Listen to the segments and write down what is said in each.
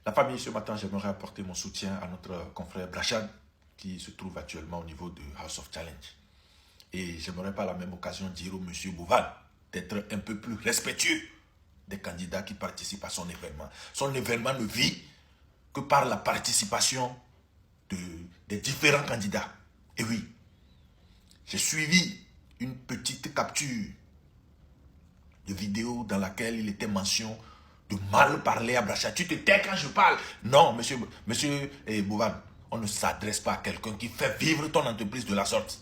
La famille, ce matin, j'aimerais apporter mon soutien à notre confrère Brachad, qui se trouve actuellement au niveau de House of Challenge. Et j'aimerais par la même occasion dire au monsieur Bouval d'être un peu plus respectueux des candidats qui participent à son événement. Son événement ne vit que par la participation des différents candidats. Et oui, j'ai suivi une petite capture de vidéo dans laquelle il était mention de mal parler à Brachad. Tu te tais quand je parle. Non, monsieur Bouvan, on ne s'adresse pas à quelqu'un qui fait vivre ton entreprise de la sorte.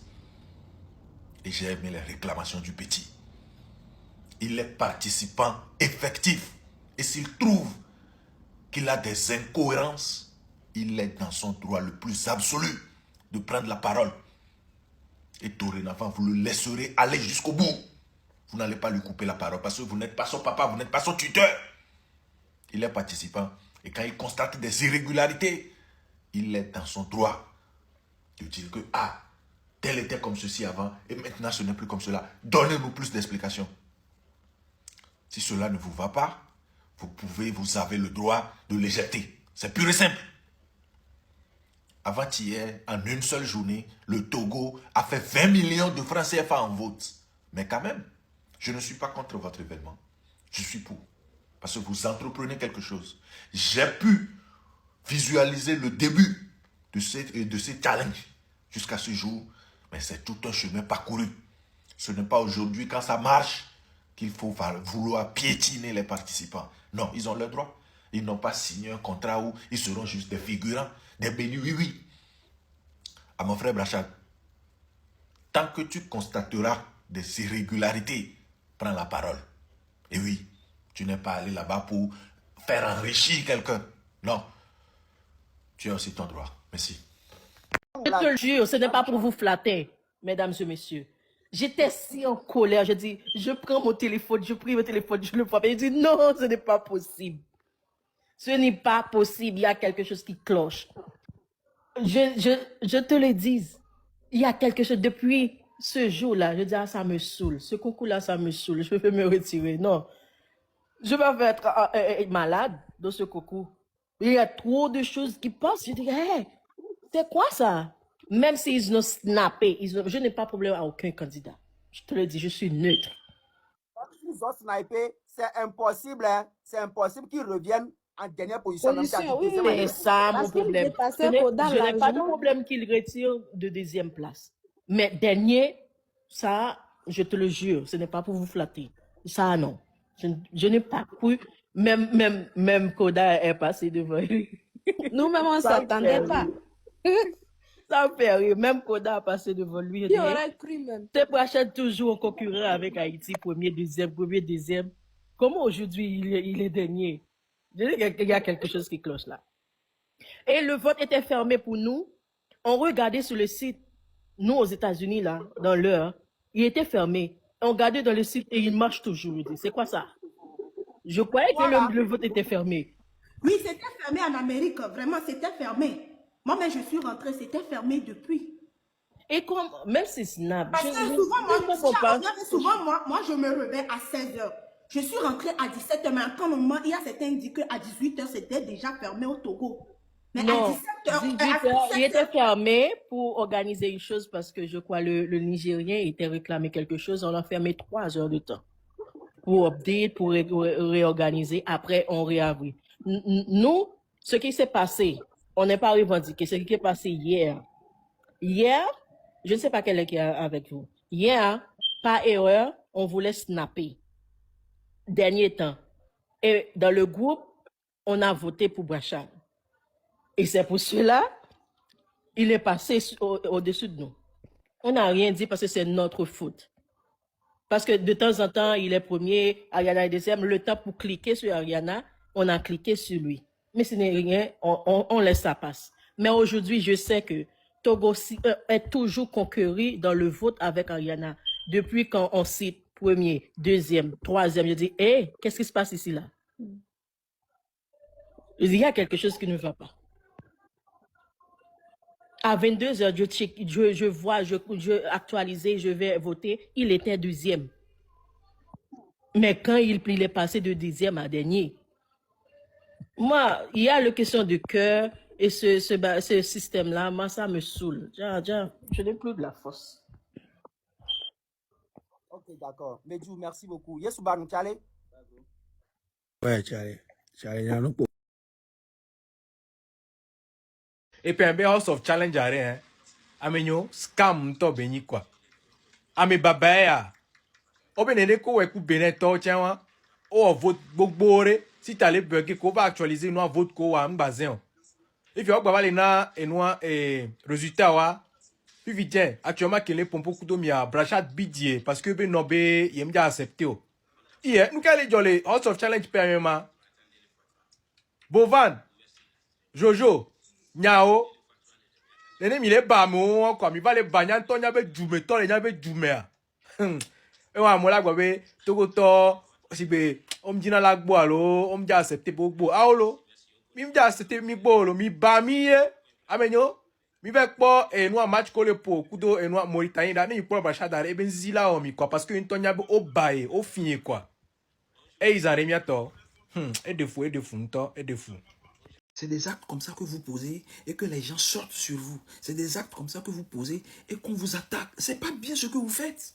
Et j'ai aimé les réclamations du petit. Il est participant effectif. Et s'il trouve qu'il a des incohérences, il est dans son droit le plus absolu de prendre la parole. Et dorénavant, vous le laisserez aller jusqu'au bout. Vous n'allez pas lui couper la parole parce que vous n'êtes pas son papa, vous n'êtes pas son tuteur. Il est participant. Et quand il constate des irrégularités, il est dans son droit de dire que, ah, tel était comme ceci avant et maintenant ce n'est plus comme cela. Donnez-nous plus d'explications. Si cela ne vous va pas, vous avez le droit de l'éjecter. C'est pur et simple. Avant-hier, en une seule journée, le Togo a fait 20 millions de francs CFA en vote. Mais quand même, je ne suis pas contre votre événement. Je suis pour. Parce que vous entreprenez quelque chose. J'ai pu visualiser le début de ce challenge jusqu'à ce jour. Mais c'est tout un chemin parcouru. Ce n'est pas aujourd'hui, quand ça marche, qu'il faut vouloir piétiner les participants. Non, ils ont le droit. Ils n'ont pas signé un contrat où ils seront juste des figurants, des bénis, oui. À mon frère Brachad, tant que tu constateras des irrégularités, prends la parole. Et oui, tu n'es pas allé là-bas pour faire enrichir quelqu'un. Non, tu as aussi ton droit. Merci. Je te le jure, ce n'est pas pour vous flatter, mesdames et messieurs. J'étais si en colère, je dis, je prends mon téléphone, je prie mon téléphone, je le prends. Et je dis, non, ce n'est pas possible. Ce n'est pas possible, il y a quelque chose qui cloche. Je te le dis, il y a quelque chose, depuis ce jour-là, je dis, ah, ça me saoule, ce concours-là, ça me saoule, je peux me retirer. Non, je vais être malade dans ce concours. Il y a trop de choses qui passent. Je dis, hey, c'est quoi ça? Même s'ils ont snappé, je n'ai pas de problème à aucun candidat. Je te le dis, je suis neutre. Ils ont snipé, c'est impossible, hein? C'est impossible qu'ils reviennent en dernière position. C'est ça mon problème. Je n'ai pas de problème qu'ils retirent de deuxième place. Mais dernier, ça, je te le jure, ce n'est pas pour vous flatter. Ça, non. Je n'ai pas cru. Même Koda est passé devant lui. Nous-mêmes, on ne s'attendait pas. Ça me fait rire. Même Koda a passé devant lui. Qui aurait cru même? T'es Brachad toujours en concurrent avec Haïti, premier, deuxième. Comment aujourd'hui il est dernier? Je dis qu'il y a quelque chose qui cloche là. Et le vote était fermé pour nous. On regardait sur le site, nous aux États-Unis là, dans l'heure, il était fermé. On regardait dans le site et il marche toujours. C'est quoi ça? Je croyais que le vote était fermé. Oui, c'était fermé en Amérique. Vraiment, c'était fermé. Moi, mais je suis rentrée, c'était fermé depuis. Et comme, même si Snap. Parce que souvent, moi, je me réveille à 16h. Je suis rentrée à 17h, mais à un moment, il y a certains qui disent qu'à 18h, c'était déjà fermé au Togo. Mais non, à 17h, il était fermé pour organiser une chose parce que je crois le Nigérien était réclamé quelque chose. On a fermé 3 heures de temps pour update, pour réorganiser. Après, on réouvre. Nous, ce qui s'est passé, on n'est pas revendiqué. Ce qui est passé hier. Hier, je ne sais pas quel est avec vous. Hier, par erreur, on voulait snapper. Dernier temps. Et dans le groupe, on a voté pour Brachad. Et c'est pour cela, il est passé au-dessus de nous. On n'a rien dit parce que c'est notre faute. Parce que de temps en temps, il est premier, Ariana est deuxième. Le temps pour cliquer sur Ariana, on a cliqué sur lui. Mais ce n'est rien, on laisse ça passer. Mais aujourd'hui, je sais que Togo est toujours conquéri dans le vote avec Ariana. Depuis quand on cite premier, deuxième, troisième, je dis, hé, qu'est-ce qui se passe ici là? Il y a quelque chose qui ne va pas. À 22h, je vois, je actualisais, je vais voter. Il était deuxième. Mais quand il est passé de deuxième à dernier, Moi, il y a la question du cœur et ce système-là, moi, ça me saoule. Je n'ai plus de la force. Ok, d'accord. Medjou, merci beaucoup. Yesouba, nous allons. Ouais, Charlie. Charlie, non, non. Et puis un peu House of Challenge à rien. Amenyo, scam to beni quoi. Ame babaya. Obe nene ko weku beneto tiens o vote bogbore. Si t'allais bugger ko va actualiser no vote ko wa mbazen. If you ba na enwa résultat wa. Puis vite, actuellement qu'elle est pompo kudo mia brachat bidie parce que be nobe yem ja accepté o. Hier, nous allons jolly House of Challenge permanent. Bovan, Jojo, Nyao. Nene mi le ba mo quoi mi va le banyan to nya be djume to le nya be djume a. E wa mo la gbo be togo to si be om dina la gbo alo om ja accepter gbogbo aolo. Mi ja accepter mi gbo lo mi ba mi ye. Amenyo mi ve po enu a match ko le po kudo enu a Mauritanie da ni po ba sha da e ben zila o mi quoi parce que to nya be o bae o finye quoi. Et ils arrivent bientôt. Et de fou, et de fou. C'est des actes comme ça que vous posez et que les gens sortent sur vous. C'est des actes comme ça que vous posez et qu'on vous attaque. C'est pas bien ce que vous faites.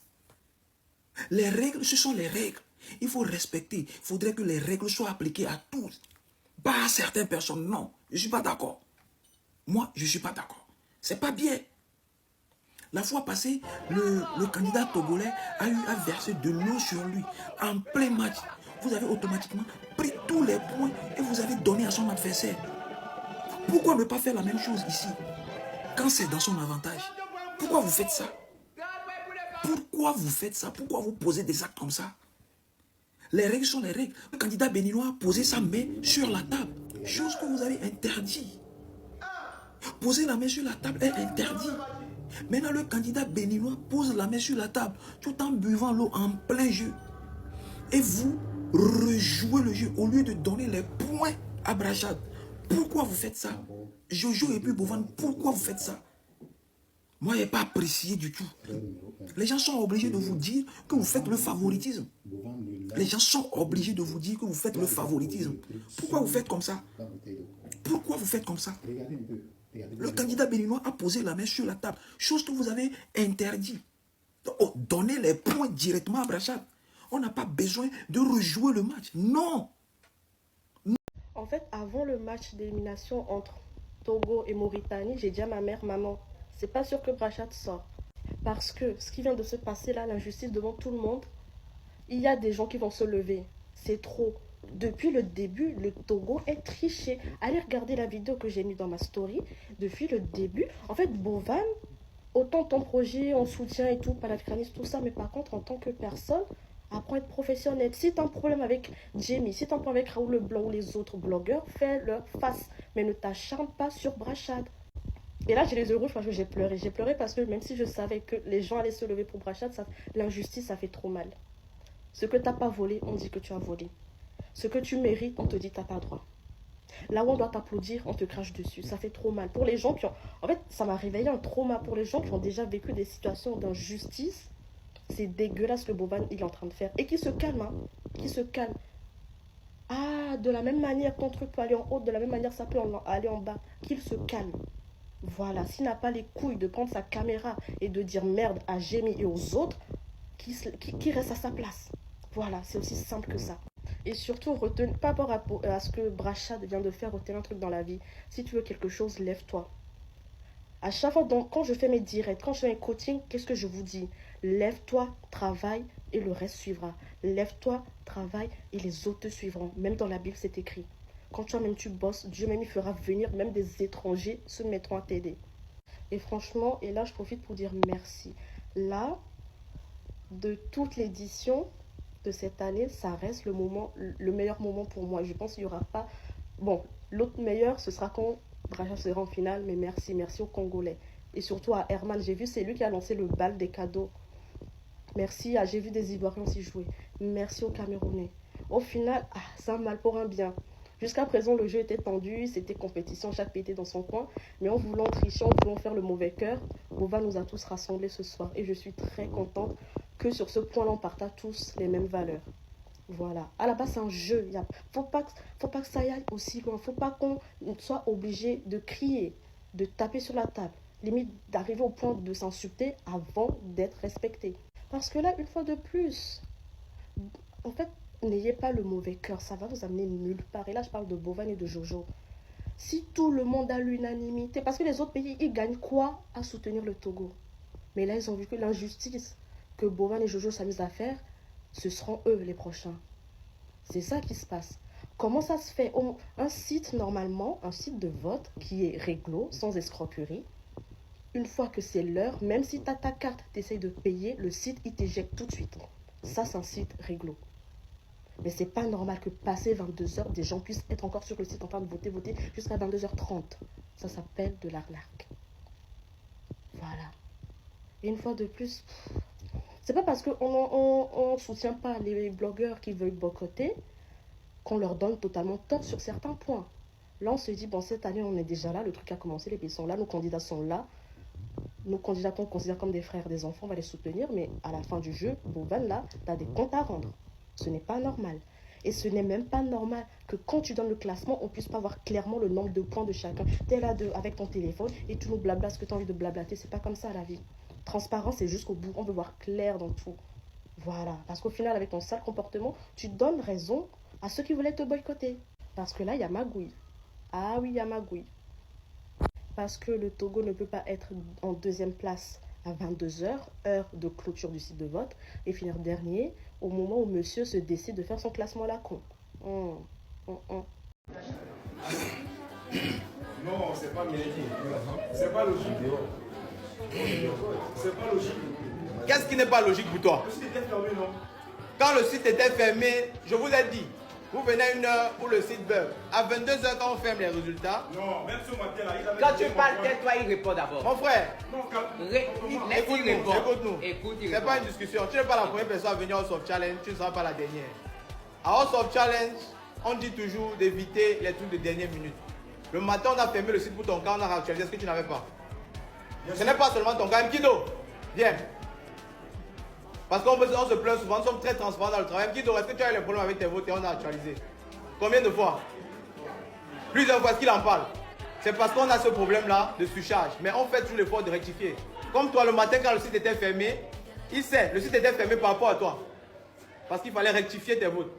Les règles, ce sont les règles. Il faut respecter. Il faudrait que les règles soient appliquées à tous. Pas à certaines personnes. Non, je ne suis pas d'accord. Moi, je ne suis pas d'accord. C'est pas bien. La fois passée, le candidat togolais a eu à verser de l'eau sur lui en plein match. Vous avez automatiquement pris tous les points et vous avez donné à son adversaire. Pourquoi ne pas faire la même chose ici quand c'est dans son avantage? Pourquoi vous faites ça? Pourquoi vous faites ça? Pourquoi vous posez des actes comme ça? Les règles sont les règles. Le candidat béninois a posé sa main sur la table, chose que vous avez interdit. Poser la main sur la table est interdit. Maintenant, le candidat béninois pose la main sur la table tout en buvant l'eau en plein jeu. Et vous rejouez le jeu au lieu de donner les points à Brachad. Pourquoi vous faites ça? Jojo et puis Bovan, pourquoi vous faites ça? Moi, je n'ai pas apprécié du tout. Les gens sont obligés de vous dire que vous faites le favoritisme. Les gens sont obligés de vous dire que vous faites le favoritisme. Pourquoi vous faites comme ça? Pourquoi vous faites comme ça? Le candidat béninois a posé la main sur la table, chose que vous avez interdit. Oh, donnez les points directement à Brachad. On n'a pas besoin de rejouer le match. Non. En fait, avant le match d'élimination entre Togo et Mauritanie, j'ai dit à ma mère, maman, c'est pas sûr que Brachad sort. Parce que ce qui vient de se passer là, l'injustice devant tout le monde, il y a des gens qui vont se lever. C'est trop. Depuis le début, le Togo est triché. Allez regarder la vidéo que j'ai mise dans ma story. Depuis le début, en fait, Bovan, autant ton projet, on soutient et tout, panafricaniste, tout ça, mais par contre, en tant que personne, apprends à être professionnel. Si tu as un problème avec Jamie, si tu as un problème avec Raoul Leblanc ou les autres blogueurs, fais-leur face. Mais ne t'acharne pas sur Brachad. Et là, j'ai les yeux rouges parce que j'ai pleuré. J'ai pleuré parce que même si je savais que les gens allaient se lever pour Brachad, l'injustice, ça fait trop mal. Ce que tu n'as pas volé, on dit que tu as volé. Ce que tu mérites, on te dit que tu n'as pas droit. Là où on doit t'applaudir, on te crache dessus. Ça fait trop mal. Pour les gens qui ont... En fait, ça m'a réveillé un trauma. Pour les gens qui ont déjà vécu des situations d'injustice, c'est dégueulasse ce que Bovan il est en train de faire. Et qui se calme, hein. Qui se calme. Ah, de la même manière, ton truc peut aller en haut, de la même manière, ça peut aller en bas. Qu'il se calme. Voilà, s'il n'a pas les couilles de prendre sa caméra et de dire merde à Jamie et aux autres, qui reste à sa place. Voilà, c'est aussi simple que ça. Et surtout, retenez, pas rapport à ce que Brachad vient de faire, retenez un truc dans la vie. Si tu veux quelque chose, lève-toi. À chaque fois, donc, quand je fais mes directs, quand je fais un coaching, qu'est-ce que je vous dis? Lève-toi, travaille et le reste suivra. Lève-toi, travaille et les autres te suivront. Même dans la Bible, c'est écrit. Quand toi-même tu bosses, Dieu même il fera venir, même des étrangers se mettront à t'aider. Et franchement, et là je profite pour dire merci. Là, de toute l'édition de cette année, ça reste le meilleur moment pour moi. Je pense qu'il n'y aura pas... Bon, l'autre meilleur, ce sera quand Brachad sera en finale, mais merci aux Congolais. Et surtout à Herman, j'ai vu, c'est lui qui a lancé le bal des cadeaux. Merci, j'ai vu des Ivoiriens aussi jouer. Merci aux Camerounais. Au final, ça a mal pour un bien. Jusqu'à présent, le jeu était tendu, c'était compétition, chaque pays était dans son coin. Mais en voulant tricher, en voulant faire le mauvais cœur, Bova nous a tous rassemblés ce soir. Et je suis très contente que sur ce point-là, on partage tous les mêmes valeurs. Voilà. À la base, c'est un jeu. Faut pas que ça aille aussi loin. Faut pas qu'on soit obligé de crier, de taper sur la table. Limite d'arriver au point de s'insulter avant d'être respecté. Parce que là, une fois de plus, en fait, n'ayez pas le mauvais cœur. Ça va vous amener nulle part. Et là, je parle de Bovan et de Jojo. Si tout le monde a l'unanimité, parce que les autres pays, ils gagnent quoi à soutenir le Togo? Mais là, ils ont vu que l'injustice que Bovan et Jojo s'amusent à faire, ce seront eux les prochains. C'est ça qui se passe. Comment ça se fait? Un site, normalement, un site de vote qui est réglo, sans escroquerie, une fois que c'est l'heure, même si tu as ta carte, tu essayes de payer, le site, il t'éjecte tout de suite. Ça, c'est un site réglo. Mais c'est pas normal que passé 22h, des gens puissent être encore sur le site en train de voter jusqu'à 22h30. Ça s'appelle de l'arnaque. Voilà. Et une fois de plus, c'est pas parce qu'on ne soutient pas les blogueurs qui veulent boycotter qu'on leur donne totalement tort sur certains points. Là, on se dit, bon, cette année, on est déjà là, le truc a commencé, les pays sont là, nos candidats sont là. Nos candidats qu'on considère comme des frères, des enfants, on va les soutenir, mais à la fin du jeu, Bovan, là, tu as des comptes à rendre. Ce n'est pas normal. Et ce n'est même pas normal que quand tu donnes le classement, on ne puisse pas voir clairement le nombre de points de chacun. Tu es là avec ton téléphone et tu nous blablas ce que tu as envie de blablater. C'est pas comme ça la vie. Transparence, c'est jusqu'au bout. On veut voir clair dans tout. Voilà. Parce qu'au final, avec ton sale comportement, tu donnes raison à ceux qui voulaient te boycotter. Parce que là, il y a magouille. Ah oui, il y a magouille. Parce que le Togo ne peut pas être en deuxième place à 22h, heure de clôture du site de vote, et finir dernier au moment où monsieur se décide de faire son classement à la con. Non, c'est pas mérité. C'est pas logique. C'est pas logique. Qu'est-ce qui n'est pas logique pour toi? Le site était fermé, non? Quand le site était fermé, je vous ai dit, vous venez à une heure où le site bug. À 22h, quand on ferme les résultats. Non, même ce matin-là, il avait... Quand tu parles, tais-toi, il répond d'abord. Mon frère, Écoute-nous. écoute-nous. C'est pas une discussion. Tu n'es pas la première personne à venir au Soft Challenge, tu ne seras pas la dernière. À Soft Challenge, on dit toujours d'éviter les trucs de dernière minute. Le matin, on a fermé le site pour ton cas, on a réactualisé ce que tu n'avais pas. Ce n'est pas seulement ton cas. Mkido, viens. Parce qu'on se plaint souvent, nous sommes très transparents dans le travail. Mkido, est-ce que tu as eu les problèmes avec tes votes et on a actualisé? Combien de fois? Plusieurs fois, est-ce qu'il en parle? C'est parce qu'on a ce problème-là de surcharge. Mais on fait toujours l'effort de rectifier. Comme toi, le matin, quand le site était fermé, il sait, le site était fermé par rapport à toi. Parce qu'il fallait rectifier tes votes.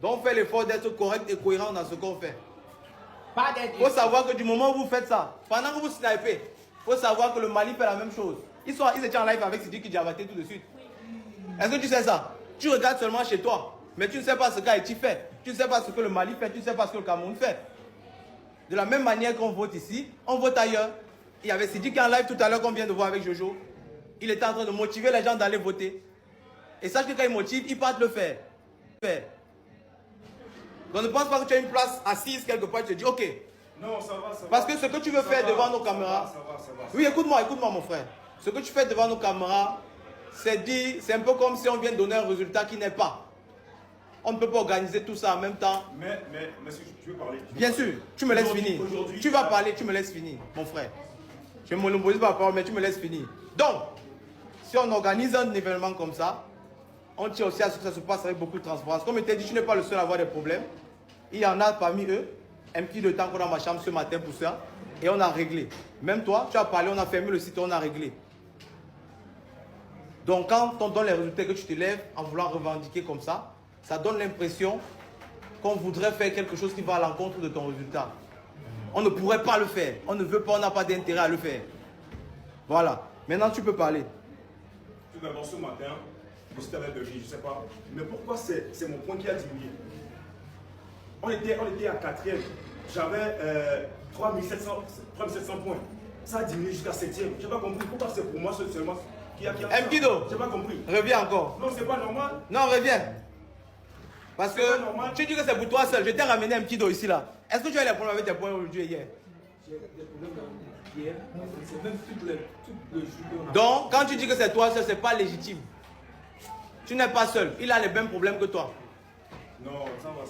Donc, on fait l'effort d'être correct et cohérent dans ce qu'on fait. Il faut savoir que du moment où vous faites ça, pendant que vous snipez, il faut savoir que le Mali fait la même chose. Ils étaient en live avec Sidiki Diabaté tout de suite. Est-ce que tu sais ça? Tu regardes seulement chez toi, mais tu ne sais pas ce qu'Haïti fait. Tu ne sais pas ce que le Mali fait, tu ne sais pas ce que le Cameroun fait. De la même manière qu'on vote ici, on vote ailleurs. Il y avait Sidiki en live tout à l'heure qu'on vient de voir avec Jojo. Il était en train de motiver les gens d'aller voter. Et sache que quand il motive, il part le faire. Donc ne pense pas que tu as une place assise quelque part, tu te dis ok. Non, ça va, ça va. Parce que ce que tu veux faire devant nos caméras. Ça va. Oui, écoute-moi mon frère. Ce que tu fais devant nos caméras, c'est un peu comme si on vient de donner un résultat qui n'est pas. On ne peut pas organiser tout ça en même temps. Mais tu veux parler? Bien sûr, tu me laisses finir. Tu vas parler, tu me laisses finir, mon frère. Je ne monopolise pas la parole, mais tu me laisses finir. Donc, si on organise un événement comme ça, on tient aussi à ce que ça se passe avec beaucoup de transparence. Comme je t'ai dit, tu n'es pas le seul à avoir des problèmes. Il y en a parmi eux, un petit de temps qu'on a dans ma chambre ce matin pour ça, et on a réglé. Même toi, tu as parlé, on a fermé le site, on a réglé. Donc quand on donne les résultats que tu te lèves en voulant revendiquer comme ça, ça donne l'impression qu'on voudrait faire quelque chose qui va à l'encontre de ton résultat. On ne pourrait pas le faire. On ne veut pas, on n'a pas d'intérêt à le faire. Voilà. Maintenant, tu peux parler. Tout d'abord, ce matin, c'était avec Belgique, je ne sais pas. Mais pourquoi c'est mon point qui a diminué? On était à 4e. J'avais 3700 points. Ça a diminué jusqu'à 7e. Je n'ai pas compris. Pourquoi c'est pour moi seulement qui a Mkido, je n'ai pas compris. Reviens encore. Non, c'est pas normal. Non, reviens. Parce que tu dis que c'est pour toi seul. Je t'ai ramené un petit dos ici là. Est-ce que tu as eu des problèmes avec tes points aujourd'hui et hier? J'ai des problèmes hier. C'est même tout le jour. Donc, quand tu dis que c'est toi seul, c'est pas légitime. Tu n'es pas seul. Il a les mêmes problèmes que toi. Non, ça va.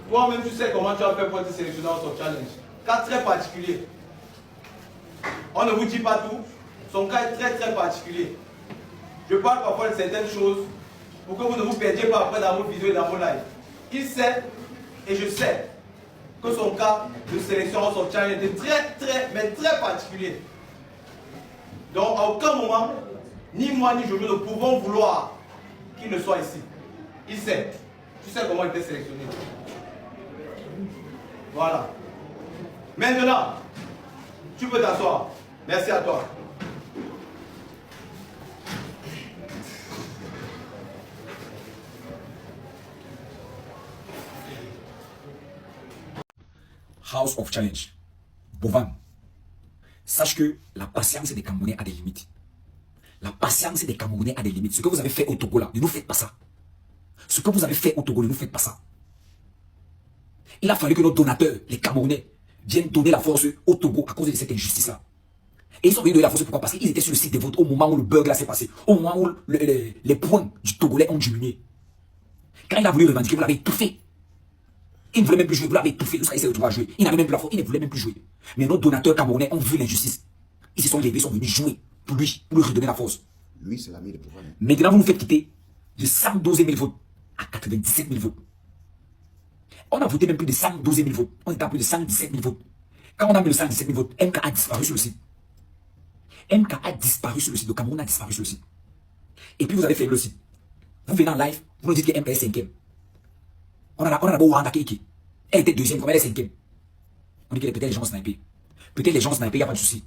Toi-même, tu sais comment tu as fait pour te sélectionner dans son challenge. Cas très particulier. On ne vous dit pas tout. Son cas est très particulier. Je parle parfois de certaines choses pour que vous ne vous perdiez pas après dans vos vidéos et dans vos lives. Il sait, et je sais, que son cas de sélection en son challenge était très particulier. Donc à aucun moment, ni moi ni Jojo ne pouvons vouloir qu'il ne soit ici. Il sait. Tu sais comment il était sélectionné. Voilà. Maintenant, tu peux t'asseoir. Merci à toi. House of Challenge. Bovan. Sache que la patience des Camerounais a des limites. La patience des Camerounais a des limites. Ce que vous avez fait au Togo là, ne nous faites pas ça. Ce que vous avez fait au Togo, ne nous faites pas ça. Il a fallu que nos donateurs, les Camerounais, viennent donner la force au Togo à cause de cette injustice-là. Et ils sont venus donner la force pourquoi? Parce qu'ils étaient sur le site des votes au moment où le bug là s'est passé. Au moment où les points du Togolais ont diminué. Quand il a voulu revendiquer, vous l'avez étouffé. Il ne voulait même plus jouer, vous l'avez étouffé jusqu'à essayer de pouvoir jouer. Il n'avait même plus la force, il ne voulait même plus jouer. Mais nos donateurs camerounais ont vu l'injustice. Ils se sont levés, ils sont venus jouer pour lui redonner la force. Lui, c'est l'ami de pouvoir. Maintenant, vous nous faites quitter de 112 000 votes à 97 000 votes. On a voté même plus de 112 000 votes. On était à plus de 117 000 votes. Quand on a mis le 117 000 votes, MK a disparu sur le site. MK a disparu sur le site. Le Cameroun a disparu sur le site. Et puis vous avez fait le site. Vous venez en live, vous nous dites que MK est 5e. On a d'abord Wanda Kiki. Elle était 2e, comme elle est 5e. On dit que peut-être les gens ont snipé. Peut-être les gens ont snipé, il n'y a pas de souci.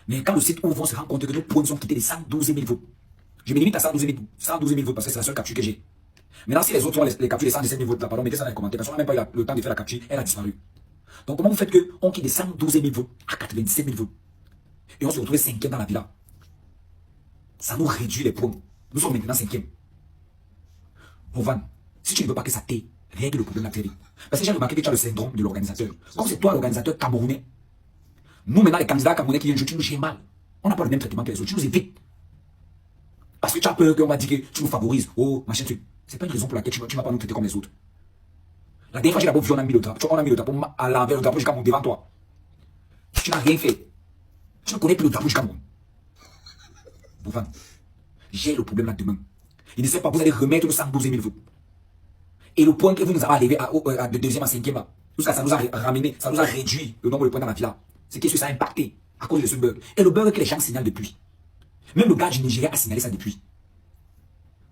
Mais quand le site ouvre, on se rend compte que nos points sont quittés de 112 000 votes. Je me limite à 112 000 votes parce que c'est la seule capture que j'ai. Maintenant, si les autres ont les captures des 117 000 votes là, pardon, mettez ça dans les commentaires. Parce qu'on n'a même pas eu le temps de faire la capture, elle a disparu. Donc, comment vous faites qu'on quitte de 112 000 votes à 97 000 votes et on se retrouve 5e dans la villa? Ça nous réduit les points. Nous sommes maintenant 5e. Bovan, si tu ne veux pas que ça t'aide, règle le problème très vite. Parce que j'ai remarqué que tu as le syndrome de l'organisateur. Comme c'est toi l'organisateur camerounais, nous maintenant les candidats camerounais qui viennent jouer, tu nous gères mal. On n'a pas le même traitement que les autres, tu nous évites. Parce que tu as peur qu'on va dire que tu nous favorises. Oh, machin truc. C'est pas une raison pour laquelle tu ne vas pas nous traiter comme les autres. La dernière fois, j'ai d'abord vu, on a mis le drapeau à l'envers, le drapeau du Cameroun devant toi. Tu n'as rien fait. Tu ne connais plus le drapeau du Cameroun. Bovan, j'ai le problème là demain. Il ne sait pas, vous allez remettre le 112 000 votes. Et le point que vous nous avez arrivé de 2e à 5e, jusqu'à ça nous a ramené, ça nous a réduit le nombre de points dans la villa. C'est que ça a impacté à cause de ce bug. Et le bug que les gens signalent depuis. Même le gars du Nigeria a signalé ça depuis.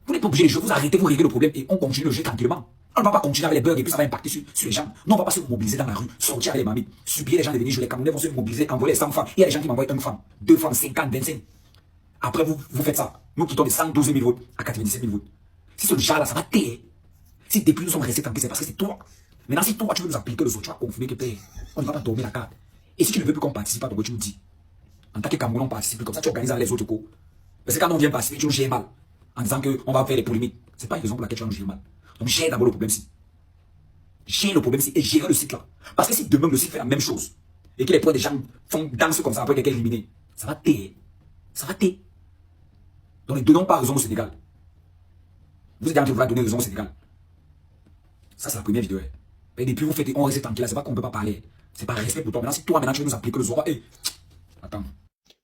Vous n'êtes pas obligé de jouer, vous arrêtez, vous réglez le problème et on continue le jeu tranquillement. On ne va pas continuer avec les bugs et puis ça va impacter sur les gens. Non, on ne va pas se mobiliser dans la rue, sortir avec les mamies, supplier les gens de venir jouer. Les Camerounais vont se mobiliser, envoyer 100 femmes. Il y a des gens qui m'envoient 1 femme, 2 femmes, 50, 25. Après, vous faites ça. Nous quittons de 112 000 votes à 97 000 votes. Si ce genre là, ça va t'aider. Si depuis nous sommes restés tranquilles, c'est parce que c'est toi. Maintenant, si toi, tu veux nous appliquer le autres, tu vas confirmer que on ne va pas dormir la carte. Et si tu ne veux plus qu'on participe à ton tu nous dis. En tant que Cameroun, on participe comme ça, tu organises avec les autres cours. Parce que quand on vient participer, tu nous gères mal. En disant qu'on va faire des polémiques. C'est pas une raison pour laquelle tu vas nous gérer mal. Donc, gère d'abord le problème-ci. Gère le problème-ci et gère le site là. Parce que si demain le site fait la même chose et que les points des gens font danser comme ça après quelqu'un éliminé, ça va t'aider. Ça va t'aider. Donc, ne donnons pas raison au Sénégal. Vous êtes en train de vouloir donner raison au Sénégal. Ça, c'est la première vidéo. Et depuis, vous faites, on reste tranquille. C'est pas qu'on ne peut pas parler. C'est pas respect pour toi. Maintenant, si toi, maintenant, tu veux nous appliquer le Zora, attends.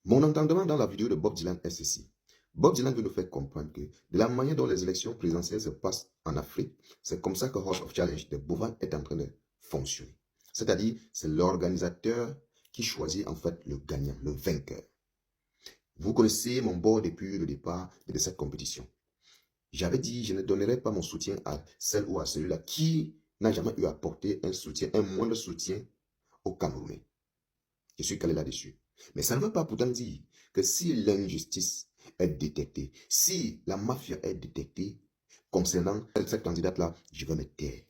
Mon entendement dans la vidéo de Bob Dylan est ceci. Bob Dylan veut nous faire comprendre que de la manière dont les élections présidentielles se passent en Afrique, c'est comme ça que House of Challenge de Bovan est en train de fonctionner. C'est-à-dire, c'est l'organisateur qui choisit en fait le gagnant, le vainqueur. Vous connaissez mon bord depuis le départ de cette compétition. J'avais dit, je ne donnerai pas mon soutien à celle ou à celui-là qui n'a jamais eu à apporter un soutien, un moindre soutien aux Camerounais. Je suis calé là-dessus. Mais ça ne veut pas pourtant dire que si l'injustice est détectée, si la mafia est détectée concernant cette candidate-là, je vais me taire.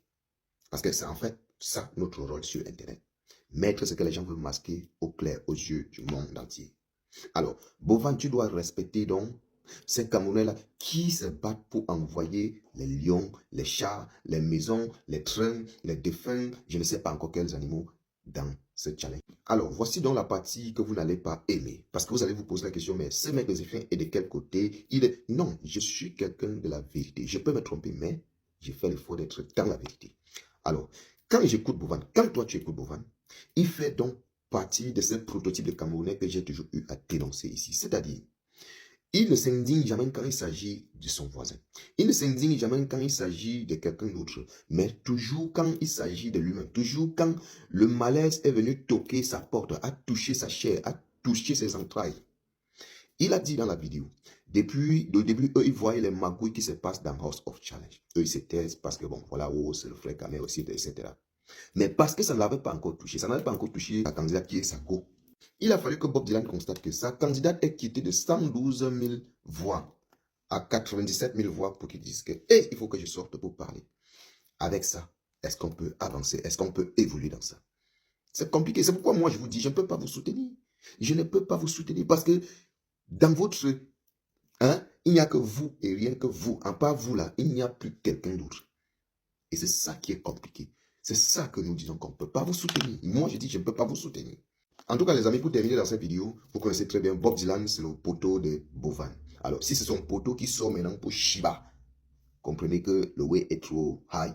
Parce que c'est en fait ça notre rôle sur Internet. Mettre ce que les gens veulent masquer au clair, aux yeux du monde entier. Alors, Bovan, tu dois respecter donc ces Camerounais-là qui se battent pour envoyer les lions, les chats, les maisons, les trains, les défunts, je ne sais pas encore quels animaux dans ce challenge. Alors, voici donc la partie que vous n'allez pas aimer. Parce que vous allez vous poser la question, mais ce mec de Zéphine est de quel côté? Il est... Non, je suis quelqu'un de la vérité. Je peux me tromper, mais j'ai fait l'effort d'être dans la vérité. Alors, quand j'écoute Bovan, quand toi tu écoutes Bovan, il fait donc partie de ce prototype de Camerounais que j'ai toujours eu à dénoncer ici. C'est-à-dire, Il ne s'indigne jamais quand il s'agit de son voisin. Il ne s'indigne jamais quand il s'agit de quelqu'un d'autre, mais toujours quand il s'agit de lui-même. Toujours quand le malaise est venu toquer sa porte, a touché sa chair, a touché ses entrailles. Il a dit dans la vidéo, depuis le début, eux, ils voyaient les magouilles qui se passent dans House of Challenge. Eux, ils se taisent parce que, bon, voilà, oh, c'est le frère Kamel aussi, etc. Mais parce que ça ne l'avait pas encore touché, ça n'avait pas encore touché la candidate qui est Sako. Il a fallu que Bob Dylan constate que sa candidate est quittée de 112 000 voix à 97 000 voix pour qu'il dise que hey, il faut que je sorte pour parler. Avec ça, est-ce qu'on peut avancer? Est-ce qu'on peut évoluer dans ça? C'est compliqué. C'est pourquoi moi je vous dis, je ne peux pas vous soutenir. Je ne peux pas vous soutenir parce que dans votre... il n'y a que vous et rien que vous. En part vous là, il n'y a plus quelqu'un d'autre. Et c'est ça qui est compliqué. C'est ça que nous disons qu'on ne peut pas vous soutenir. Moi je dis, je ne peux pas vous soutenir. En tout cas, les amis, pour terminer dans cette vidéo, vous connaissez très bien Bob Dylan, c'est le poteau de Bovan. Alors, si c'est son poteau qui sort maintenant pour Shiba, comprenez que le way est trop high.